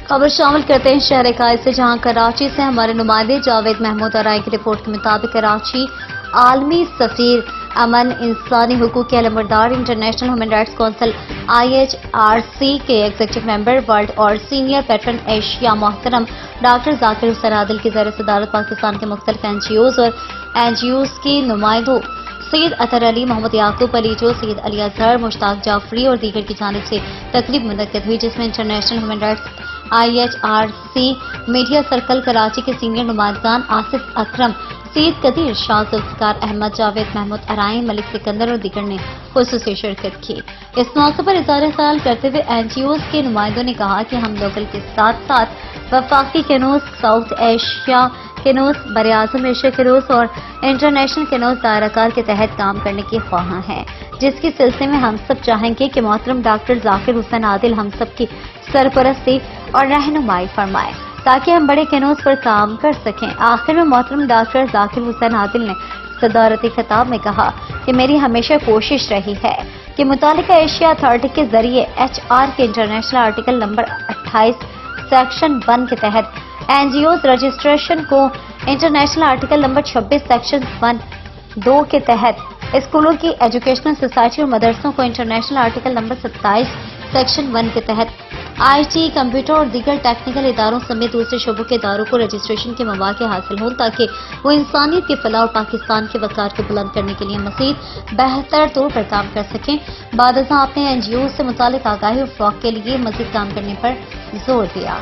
खबर शामिल करते हैं शहर इकाई से, जहां कराची से हमारे नुमाइंदे जावेद महमूद और आई की रिपोर्ट के मुताबिक कराची आलमी सफीर अमन इंसानी हुकूक के अलमबरदार international human rights council IHRC के एग्जीक्यूटिव मेंबर वर्ल्ड और सीनियर पैटर्न एशिया मोहतरम डॉक्टर जाकिर हुसैन आदिल की ज़ेर सदारत पाकिस्तान के मुख्तलिफ NGOs और NGOs की नुमाइंदों सैयद अतर अली, मोहम्मद याकूब अली जो, सैयद अली अजहर, मुश्ताक जाफरी और दीगर की जानिब से तकरीब मुनक्किद हुई, जिसमें international human rights IHRC media circle Karachi के सीनियर नुमाइंदान आसिफ अकरम, सईद कदीर, शाह जुल्फकार अहमद, जावेद महमूद अराइन, मलिक सिकंदर और दीगर ने खुसूसी शिरकत की। इस मौके पर इज़हार ख्याल करते हुए NGOs के नुमाइंदों ने कहा कि हम लोकल के साथ साथ वफाकी केनोस, साउथ एशिया केनोस, बरआज़म एशिया केनोस और इंटरनेशनल केनोस दायराकार के तहत काम करने की ख्वाहां हैं, जिसके सिलसिले में हम सब चाहेंगे कि मोहतरम डॉक्टर जाकिर हुसैन आदिल हम सब की सरपरस्ती और रहनुमाई फरमाए ताकि हम बड़े केनोस पर काम कर सकें। आखिर में मोहतरम डॉक्टर जाकिर हुसैन आदिल ने सदारती खिताब में कहा कि मेरी हमेशा कोशिश रही है कि मुतालिका एशिया अथॉरिटी के जरिए HR के इंटरनेशनल आर्टिकल नंबर 28 सेक्शन 1 के तहत NGOs रजिस्ट्रेशन को इंटरनेशनल आर्टिकल नंबर 26 सेक्शन 1(2) के तहत स्कूलों की एजुकेशनल सोसाइटी और मदरसों को इंटरनेशनल आर्टिकल नंबर 27 सेक्शन 1 के तहत IT, कंप्यूटर और दीगर टेक्निकल इदारों समेत दूसरे शोबों के इदारों को रजिस्ट्रेशन के मौके हासिल हों ताकि वो इंसानियत की फलाह और पाकिस्तान के वक़ार को बुलंद करने के लिए मज़ीद बेहतर तौर पर काम कर सकें। बाद आपने NGOs से मुतालिक आगाही और फ़रोग़ के लिए मज़ीद काम करने पर जोर दिया।